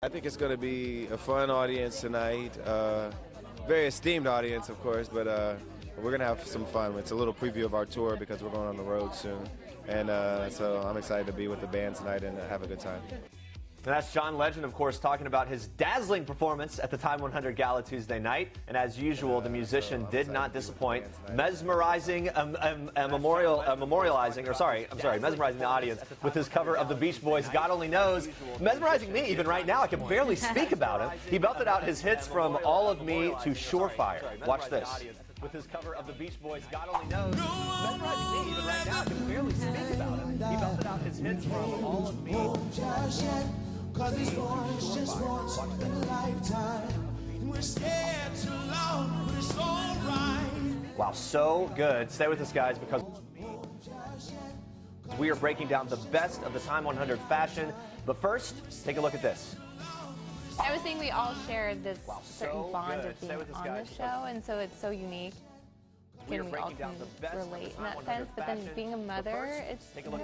I think it's going to be a fun audience tonight. Very esteemed audience, of course, but we're going to have some fun. It's a little preview of our tour because we're going on the road soon. And so I'm excited to be with the band tonight and have a good time. And that's John Legend, of course, talking about his dazzling performance at the Time 100 Gala Tuesday night. And as usual, the musician did not disappoint, mesmerizing the audience with his cover of the Beach Boys' God Only Knows. Mesmerizing me even right now. I can barely speak about him. He belted out his hits from All of Me to Surefire. Watch this. With his cover of the Beach Boys' God Only Knows. Mesmerizing me even right now. I can barely speak about him. He belted out his hits from All of Me. Cause it's just once in a lifetime. We're scared too long, but it's alright. Wow, so good. Stay with us, guys, because we are breaking down the best of the Time 100 fashion. But first, take a look at this. I was saying we all shared this certain bond of being on the show, and so it's so unique. And we all can relate in that sense, but then being a mother, it's more.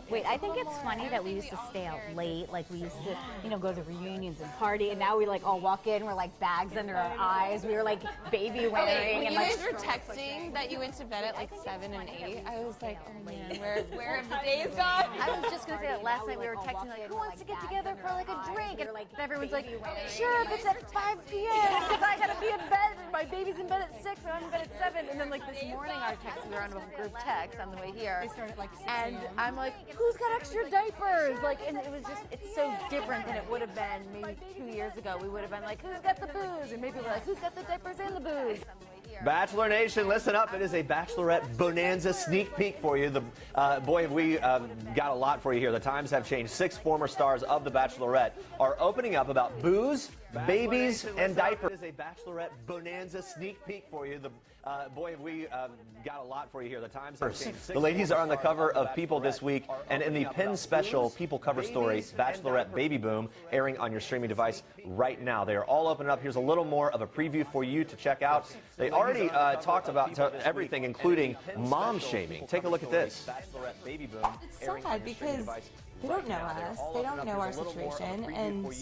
Wait, I think it's funny that we used to stay out late, like we used to, go to the reunions and party, and now we like all walk in, we're like bags under our eyes, we were like baby wearing. Okay, when and you like, guys were texting that you went to bed at like 7 and 8, I was like, oh man, where have the days gone? I was just gonna say that last night we were texting like, who wants to get together for like a drink? And everyone's like, sure, if it's at 5 p.m. because I gotta be in bed, my baby's in bed at 6, and I'm in bed at 7, and then like this morning our text, we were on a group text on the way here, and I'm like, who's got extra diapers? Like, and it was just, it's so different than it would have been maybe 2 years ago. We would have been like, who's got the booze? And maybe we're like, who's got the diapers and the booze? Bachelor Nation, listen up. It is a Bachelorette Bonanza sneak peek for you. Boy, have we got a lot for you here. The times have changed. 6 former stars of The Bachelorette are opening up about booze, babies, and diapers. It is a Bachelorette Bonanza sneak peek for you. Boy, have we got a lot for you here. The times have changed. The ladies are on the cover of People this week, and in the Pin Special People cover story, Bachelorette Baby Boom, airing on your streaming device right now. They are all opening up. Here's a little more of a preview for you to check out. They already talked about everything, including mom shaming. Take a look at this. Bachelorette Baby Boom. It's so hard because they don't know us, they don't know our situation, and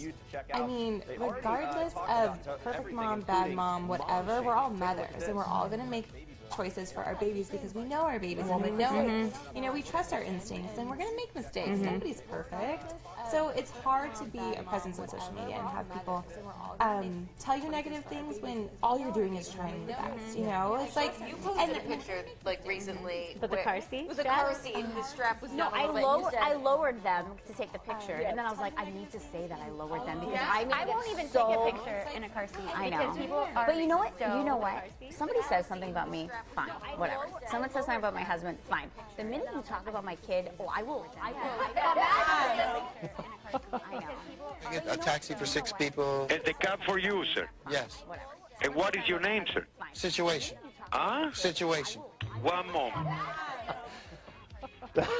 I mean, regardless of perfect mom, bad mom, whatever, we're all mothers, and we're all going to make choices for our babies because we know our babies and we know we trust our instincts, and we're going to make mistakes. Nobody's perfect. So it's hard to be a presence on social media and have people tell you negative things when all you're doing is trying the best. It's like, you posted a picture like recently with the car seat. With the car seat, and the strap was No, down. I lowered them to take the picture, and then I was like, I need to say that I lowered them because I won't even take a picture in a car seat. I know. But you know what? Somebody says something about me, fine, whatever. Someone says something about my husband, fine. The minute you talk about my kid, I will. I know. I get a taxi for 6 people. And the cab for you, sir? Yes. And what is your name, sir? Situation. Huh? Situation. One moment.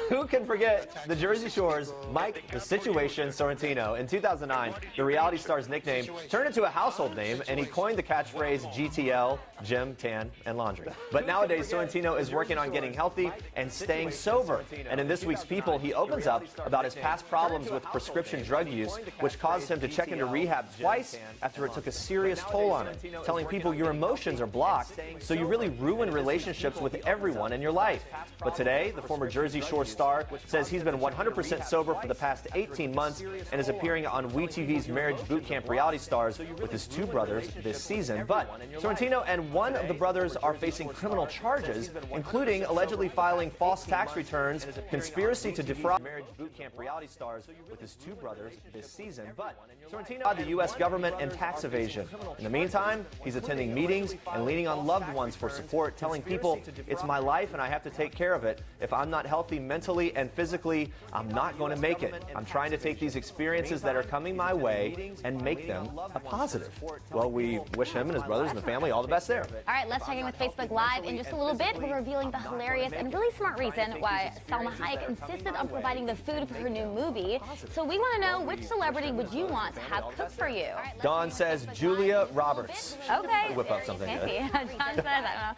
Who can forget the Jersey Shore's Mike the Situation Sorrentino? In 2009, the reality star's nickname turned into a household name, and he coined the catchphrase GTL, gym, tan, and laundry. But nowadays, Sorrentino is working on getting healthy and staying sober. And in this week's People, he opens up about his past problems with prescription drug use, which caused him to check into rehab twice after it took a serious toll on him, telling people your emotions are blocked, so you really ruin relationships with everyone in your life. But today, the former Jersey Shore star says he's been 100% sober for the past 18 months and is appearing on WeTV's Marriage Boot Camp Reality Stars with his 2 brothers this season. But Sorrentino and one of the brothers are facing criminal charges, including allegedly filing false tax returns, conspiracy to defraud Marriage Boot Camp Reality Stars with his 2 brothers this season. But Sorrentino the U.S. government and tax evasion. In the meantime, he's attending meetings and leaning on loved ones for support, telling people, it's my life and I have to take care of it. If I'm not healthy mentally and physically, I'm not going to make it. I'm trying to take these experiences that are coming my way and make them a positive. Well, we wish him and his brothers and the family all the best there. All right, let's check in with Facebook Live. In just a little bit, we're revealing the hilarious and really smart reason why Salma Hayek insisted on providing the food for her new movie. So we want to know, which celebrity would you want to have cook for you? Dawn says Julia Roberts. Okay. Whip up something good. John says that.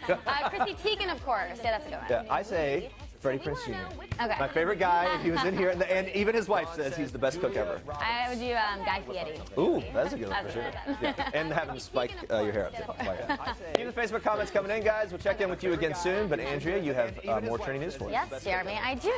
Chrissy Teigen, of course. Yeah, that's a good one. Yeah, I say Freddie Prinze Jr. Okay. My favorite guy. He was in here, and even his wife says he's the best cook ever. I would do Guy Fieri. Ooh, that's a good one for sure. Yeah. And have him spike your hair up. Keep the Facebook comments coming in, guys. We'll check in with you again soon. But Andrea, you have more training news for us. Yes, Jeremy, I do.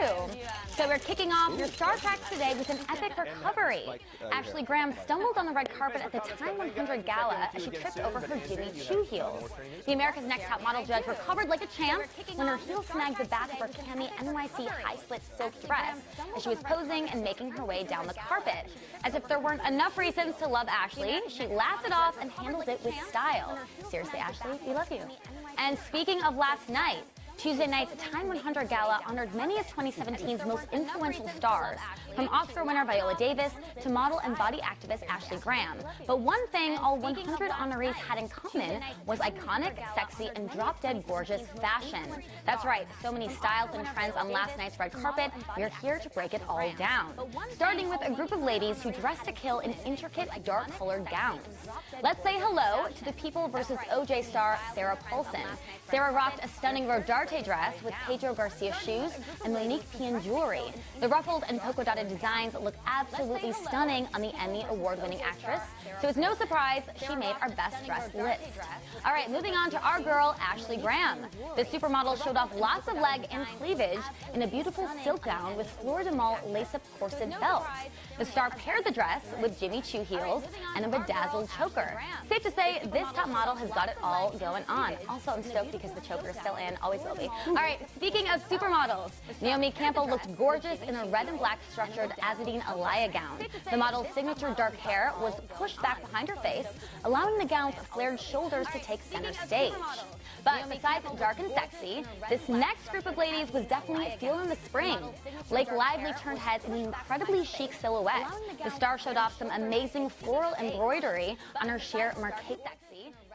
So we're kicking off your Star Treks today with an epic recovery. Ashley Graham stumbled on the red carpet at the Time 100 gala as she tripped over her Jimmy Choo heels. The America's Next Top Model judge recovered like a champ when her heel snagged the back of her Cami NYC high-slit silk dress as she was posing and making her way down the carpet. As if there weren't enough reasons to love Ashley, she laughed it off and handled it with style. Seriously, Ashley, we love you. And speaking of last night, Tuesday night's Time 100 Gala honored many of 2017's most influential stars, from Oscar winner Viola Davis to model and body activist Ashley Graham. But one thing all 100 honorees had in common was iconic, sexy, and drop-dead gorgeous fashion. That's right, so many styles and trends on last night's red carpet, we're here to break it all down. Starting with a group of ladies who dressed to kill in intricate, dark-colored gowns. Let's say hello to the People vs. OJ star Sarah Paulson. Sarah rocked a stunning Rodarte dress with Pedro Garcia shoes and Monique Pien jewelry. The ruffled and polka-dotted designs look absolutely stunning on the Emmy award-winning actress, so it's no surprise she made our best dressed list. All right, moving on to our girl, Ashley Graham. The supermodel showed off lots of leg and cleavage in a beautiful silk gown with Fleur de Mal lace-up corset belt. The star paired the dress with Jimmy Choo heels and a bedazzled choker. Safe to say, this top model has got it all going on. Also, I'm stoked because the choker is still in, always will be. All right, speaking of supermodels, Naomi Campbell looked gorgeous in a red and black structured Azadine Alaya gown. The model's signature dark hair was pushed back behind her face, allowing the gown's flared shoulders to take center stage. But besides dark and sexy, this next group of ladies was definitely feeling the spring. Blake Lively turned heads in an incredibly chic silhouette. The star showed off some amazing floral embroidery on her sheer marquette.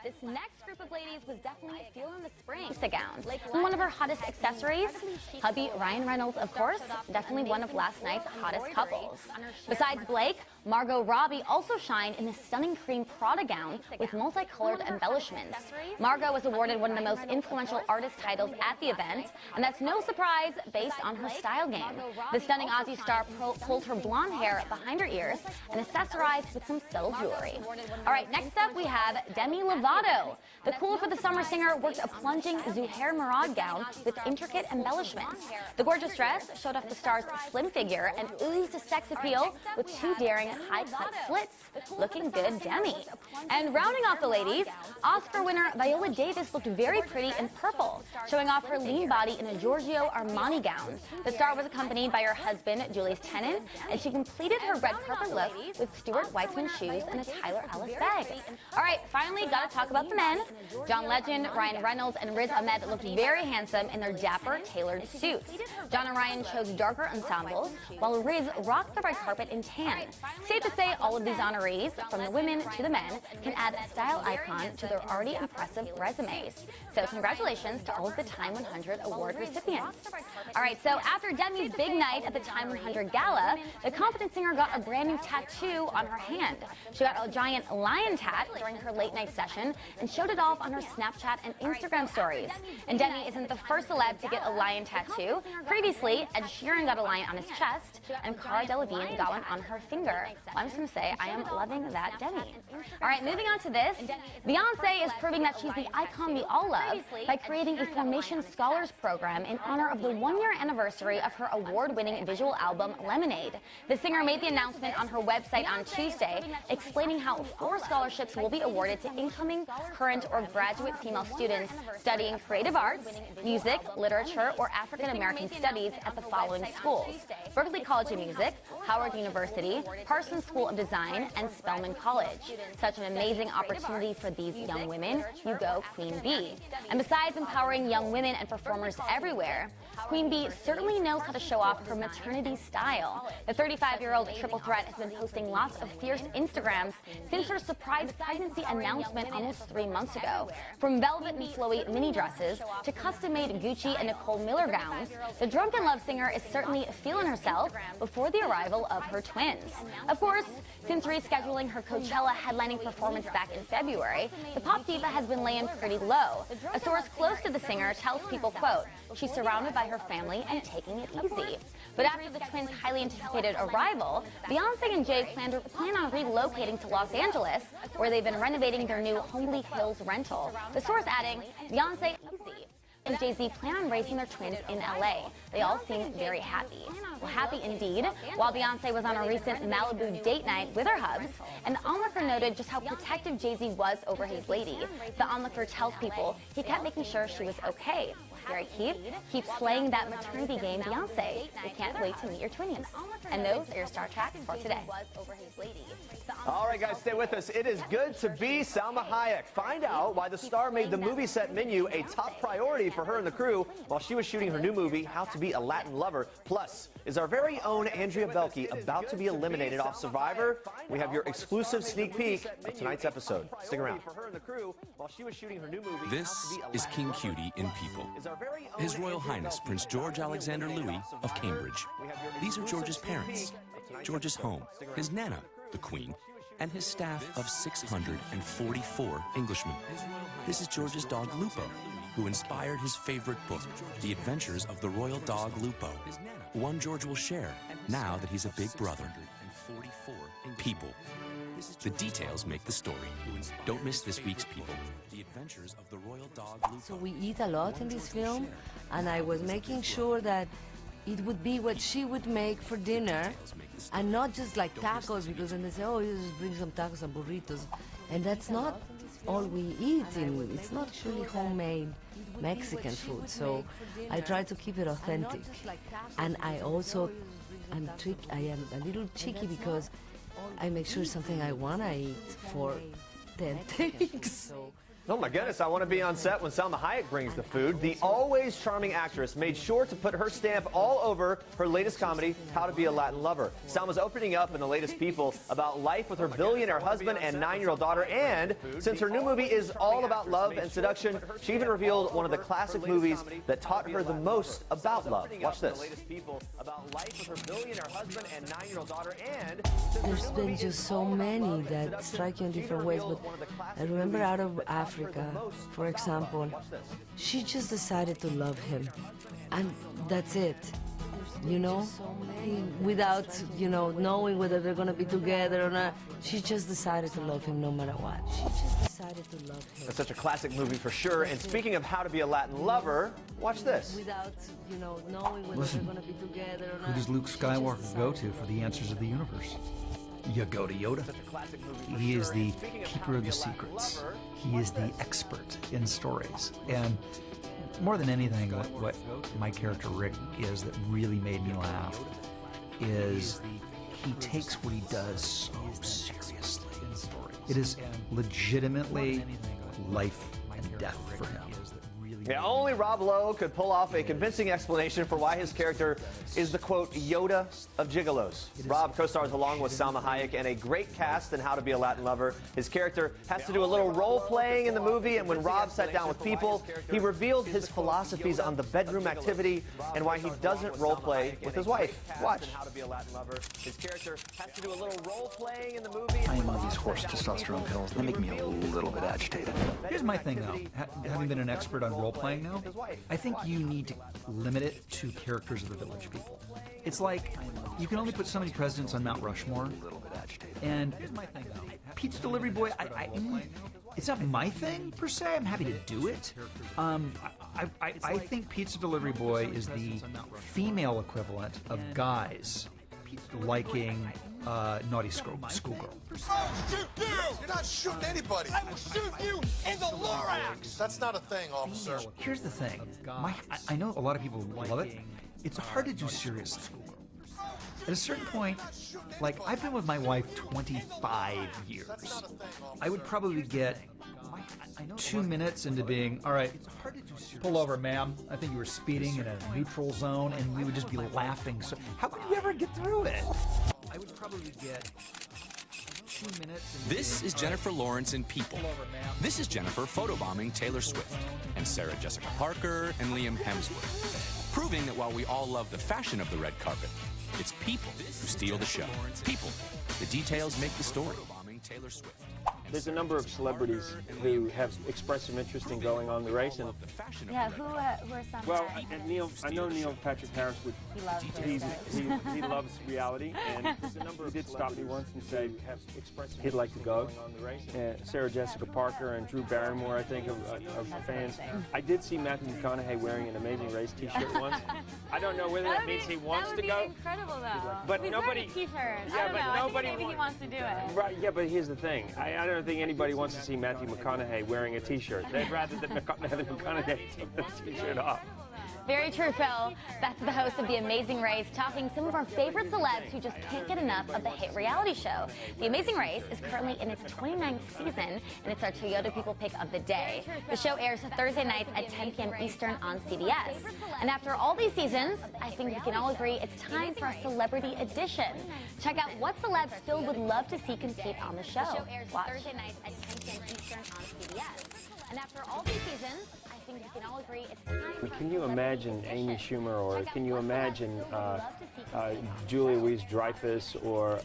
This next group of ladies was definitely feeling the spring. A gown. And one of her hottest accessories, hubby Ryan Reynolds, of course, definitely one of last night's hottest couples. Besides Blake, Margot Robbie also shined in a stunning cream Prada gown with multicolored embellishments. Margot was awarded one of the most influential artist titles at the event, and that's no surprise based on her style game. The stunning Aussie star pulled her blonde hair behind her ears and accessorized with some subtle jewelry. All right, next up we have Demi Lovato. The Cool for the Summer singer worked a plunging Zuhair Murad gown with intricate embellishments. The gorgeous dress showed off the star's slim figure and oozed sex appeal with two daring high-cut slits. Looking good, Demi. And rounding off the ladies, Oscar winner Viola Davis looked very pretty in purple, showing off her lean body in a Giorgio Armani gown. The star was accompanied by her husband, Julius Tennant, and she completed her red carpet look with Stuart Weitzman shoes and a Tyler Ellis bag. All right, finally, gotta talk about the men. John Legend, Ryan Reynolds, and Riz Ahmed looked very handsome in their dapper, tailored suits. John and Ryan chose darker ensembles, while Riz rocked the red carpet in tan. Safe to say, all of these honorees, from the women to the men, can add a style icon to their already impressive resumes. So congratulations to all of the Time 100 award recipients. All right, so after Demi's big night at the Time 100 Gala, the confident singer got a brand new tattoo on her hand. She got a giant lion tat during her late night session and showed it off on her Snapchat and Instagram stories. And Demi isn't the first celeb to get a lion tattoo. Previously, Ed Sheeran got a lion on his chest, and Cara Delevingne got one on her finger. Well, I'm just going to say, I am loving that Demi. All right, moving on to this. Beyonce is proving that she's the icon we all love by creating a Formation Scholars Program in honor of the one-year anniversary of her award-winning visual album, Lemonade. The singer made the announcement on her website on Tuesday, explaining how 4 scholarships will be awarded to incoming, current, or graduate female students studying creative arts, music, literature, or African American studies at the following schools: Berklee College of Music, Howard University, Parsons School of Design, and Spelman College. Such an amazing opportunity for these young women. You go, Queen Bee. And besides empowering young women and performers everywhere, Queen Bee certainly knows how to show off her maternity style. The 35-year-old triple threat has been posting lots of fierce Instagrams since her surprise pregnancy announcement almost 3 months ago. From velvet and flowy mini dresses to custom-made Gucci and Nicole Miller gowns, the Drunken Love singer is certainly feeling herself before the arrival of her twins. Of course, since rescheduling her Coachella headlining performance back in February, the pop diva has been laying pretty low. A source close to the singer tells People, quote, she's surrounded by her family and taking it easy. But after the twins' highly anticipated arrival, Beyonce and Jay plan on relocating to Los Angeles, where they've been renovating their new Homely Hills rental. The source adding, Beyonce and Jay-Z plan on raising their twins in LA. They all seem very happy. Well, happy indeed, while Beyonce was on a recent Malibu date night with her hubs, and the onlooker noted just how protective Jay-Z was over his lady. The onlooker tells People he kept making sure she was okay. Gary keeps slaying that maternity game, Beyonce. We can't wait to meet your twinnies. And those are your Star Tracks for today. All right, guys, stay with us. It is good to be Salma Hayek. Find out why the star made the movie set menu a top priority for her and the crew while she was shooting her new movie, How to Be a Latin Lover. Plus, is our very own Andrea Belke about to be eliminated off Survivor? We have your exclusive sneak peek of tonight's episode. Stick around. This is King Cutie in People. His Royal Highness Prince George Alexander Louis of Cambridge. These are George's parents, George's home, his Nana, the Queen, and his staff of 644 Englishmen. This is George's dog Lupo, who inspired his favorite book, The Adventures of the Royal Dog Lupo, one George will share now that he's a big brother. People. The details make the story. Don't miss this week's People. The Adventures of the Royal Dog Lupo. So we eat a lot in this film, and I was making sure that it would be what she would make for dinner, and not just like tacos, because then they say, oh, you just bring some tacos and burritos. And that's not all we eat. It's not really homemade Mexican food, so I try to keep it authentic. And I also, I am a little cheeky because I make sure it's something I want to eat for 10 takes. Oh my goodness, I want to be on set when Salma Hayek brings the food. The always charming actress made sure to put her stamp all over her latest comedy, How to Be a Latin Lover. Salma's opening up in the latest People about life with her billionaire husband and 9-year-old daughter, and since her new movie is all about love and seduction, she even revealed one of the classic movies that taught her the most about love. Watch this. There's been just so many that strike you in different ways, but I remember out of Africa, for example, she just decided to love him, and that's it, you know, without, you know, knowing whether they're going to be together or not. She just decided to love him no matter what. She just decided to love him. That's such a classic movie for sure. And speaking of How to Be a Latin Lover, watch this. Without, you know, knowing whether they're going to be together or not. Who does Luke Skywalker go to for the answers of the universe? You go to Yoda. He is the keeper of the secrets. He is the expert in stories. And more than anything, what my character Rick is that really made me laugh is he takes what he does so seriously. It is legitimately life and death for him. Yeah, only Rob Lowe could pull off a convincing explanation for why his character is the, quote, Yoda of gigolos. Rob co-stars along with Salma Hayek and a great cast in How to Be a Latin Lover. His character has to do a little role-playing in the movie, and when Rob sat down with People, he revealed his philosophies on the bedroom activity and why he doesn't role-play with his wife. Watch. How to Be a Latin Lover. His character has to do a little role-playing in the movie. I am on these horse testosterone pills. They make me a little bit agitated. Here's my thing, though. Having been an expert on role-playing now, I think you need to limit it to characters of the Village People. It's like, you can only put so many presidents on Mount Rushmore. And here's my thing, though. Pizza Delivery Boy, it's not my thing, per se. I'm happy to do it. I think Pizza Delivery Boy is the female equivalent of guys liking naughty schoolgirl. I'll shoot you! You're not shooting anybody. I will shoot you in the thorax! That's not a thing, officer. Here's the thing. I know a lot of people love it. It's hard to do seriously. At a certain point, like, I've been with my wife 25 years. I would probably get 2 minutes into being, all right, pull over, ma'am. I think you were speeding in a neutral zone, and we would just be laughing. So how could you ever get through it? I would probably get 2 minutes. This is Jennifer Lawrence in People. This is Jennifer photobombing Taylor Swift and Sarah Jessica Parker and Liam Hemsworth, proving that while we all love the fashion of the red carpet, It's people who steal the show. People. The details make the story. Taylor Swift. There's a number of celebrities who have expressed some interest in going on the race, and yeah, who are some? Well, I know Neil Patrick Harris would. He loves reality, and he did stop me once and say he'd like to go. Sarah Jessica Parker and Drew Barrymore, I think, of fans. I did see Matthew McConaughey wearing an Amazing Race T-shirt once. I don't know whether that means he wants to go. That would be incredible, though. But he's nobody. Wearing a T-shirt. Yeah, I don't but know. nobody. I think maybe he wants to do it. Right. Yeah, but here's the thing. I don't think anybody wants to see Matthew McConaughey wearing a T-shirt. They'd rather that Matthew McConaughey take the T-shirt off. Very true, Phil. That's the host of The Amazing Race, talking some of our favorite celebs who just can't get enough of the hit reality show. The Amazing Race is currently in its 29th season, and it's our Toyota People pick of the day. The show airs Thursday nights at 10 p.m. Eastern on CBS. And after all these seasons, I think we can all agree it's time for a celebrity edition. Check out what celebs Phil would love to see compete on the show. The show airs Thursday nights at 10 p.m. Eastern on CBS. And after all these seasons, I think we can all agree it's time. Can you imagine Amy Schumer, or can you imagine Julia Louis-Dreyfus, or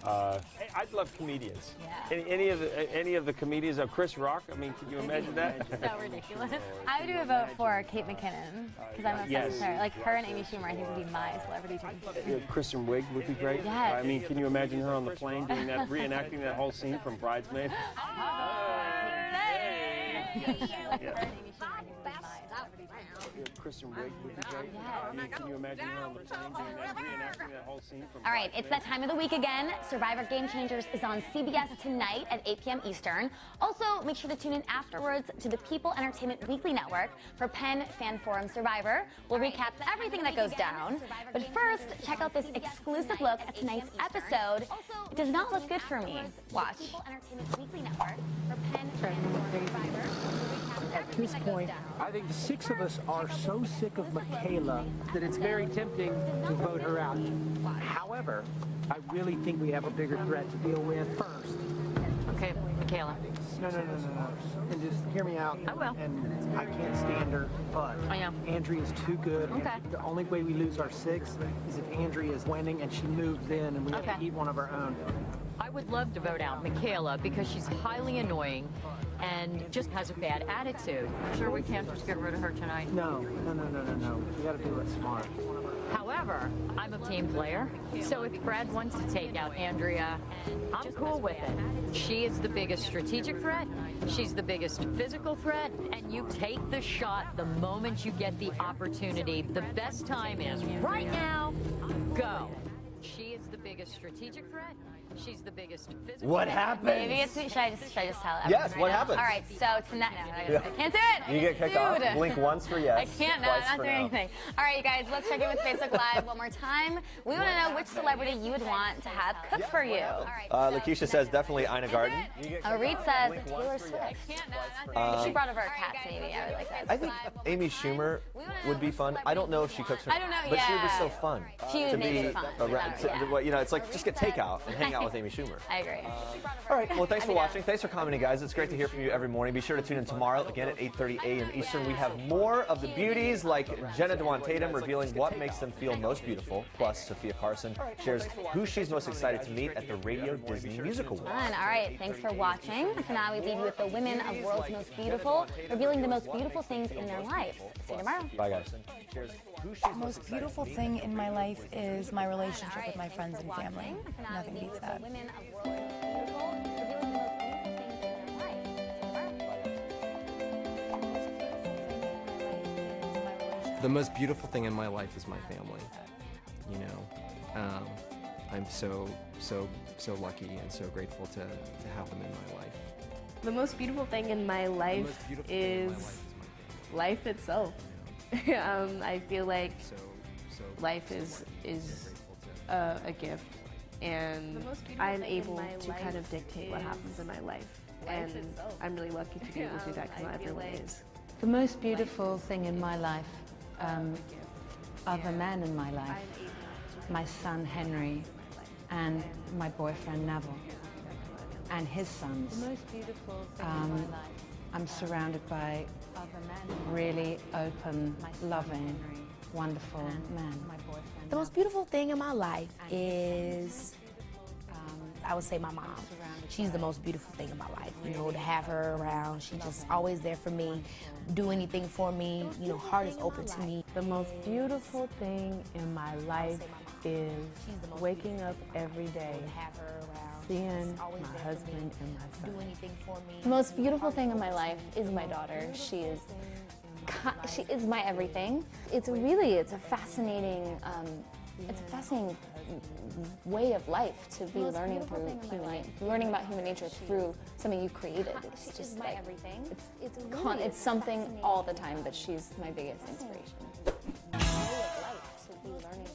I'd love comedians. Any of the comedians, of Chris Rock. I mean, can you imagine that? So ridiculous. I would do a vote for Kate McKinnon because I'm obsessed with her. Like her and Amy Schumer, I think would be my celebrity dream. Kristen Wiig would be great. Yes. I mean, can you imagine her on the plane doing that, reenacting that whole scene from Bridesmaid? Kristen Wiig would be great. I mean, can you imagine her on the plane doing that, reenacting that whole scene from All right, it's that time of the week again. Survivor Game Changers is on CBS tonight at 8 p.m. Eastern. Also, make sure to tune in afterwards to the People Entertainment Weekly Network for Penn Fan Forum Survivor. We'll recap everything that goes down. But first, check out this exclusive look at tonight's episode. It does not look good for me. Watch. People Entertainment Weekly Network for Penn Fan Forum Survivor. At this point, I think the six of us are so sick of Michaela that it's very tempting to vote her out. However, I really think we have a bigger threat to deal with first. Okay, Michaela. No. And just hear me out. I will. And I can't stand her, but Andrea's too good. Okay. And the only way we lose our six is if Andrea is winning and she moves in and we have to eat one of our own. I would love to vote out Michaela because she's highly annoying and just has a bad attitude. Sure, we can't just get rid of her tonight. No. We got to do it smart. However, I'm a team player, so if Brad wants to take out Andrea, I'm cool with it. She is the biggest strategic threat, she's the biggest physical threat, and you take the shot the moment you get the opportunity. The best time is right now. Go. She is the biggest strategic threat. She's the biggest physical. What happened? Maybe it's, should I just tell everyone Yes, right what now? happened? All right, so tonight, I can't do it. You get kicked off. Blink once for yes. I can't, no, twice I'm for not doing no. anything. All right, you guys, let's check in with Facebook Live one more time. We want to know which celebrity you would want to have cook for you. Lakeisha says definitely Ina Garten. Reed says Taylor Swift. If she brought over her cats, maybe I would like that. I think Amy Schumer would be fun. I don't know if she cooks her, I don't know, but she would be so fun. She would to make be it fun. you know, it's like just get takeout and hang out with Amy Schumer. I agree. All right, well, thanks for watching. Thanks for commenting, guys. It's great to hear from you every morning. Be sure to tune in tomorrow again at 8:30 a.m. Eastern. We have more of the beauties like Jenna Dewan Tatum revealing what makes them feel most beautiful. Plus, Sophia Carson shares who she's most excited to meet at the Radio Disney Music Awards. Fun. All right, thanks for watching. So now we leave you with the women of World's Most Beautiful, revealing the most beautiful things in their lives. See you tomorrow. Bye, guys. The most beautiful thing in my life is my relationship with my friends and family. Nothing beats that. The most beautiful thing in my life is my family. You know, I'm so lucky and so grateful to have them in my life. The most beautiful thing in my life is life itself. I feel like life is a gift, and I'm able to kind of dictate what happens in my life, and I'm really lucky to be able to do that because not everyone is. The most beautiful thing in my life are the men in my life, my son Henry and my boyfriend Neville and his sons. The most beautiful thing in my life. I'm surrounded by really open, loving, wonderful men. My boyfriend The most beautiful thing in my life is, I would say, my mom. She's the most beautiful thing in my life. You know, to have her around, she's just always there for me, do anything for me. You know, heart is open to me. The most beautiful thing in my life is waking up every day, seeing my husband and my son. The most beautiful thing in my life is my daughter. She is my everything. It's a fascinating way of life to be learning about human nature through something you created. It's just like everything. It's something all the time, but she's my biggest inspiration. Way of life to be learning.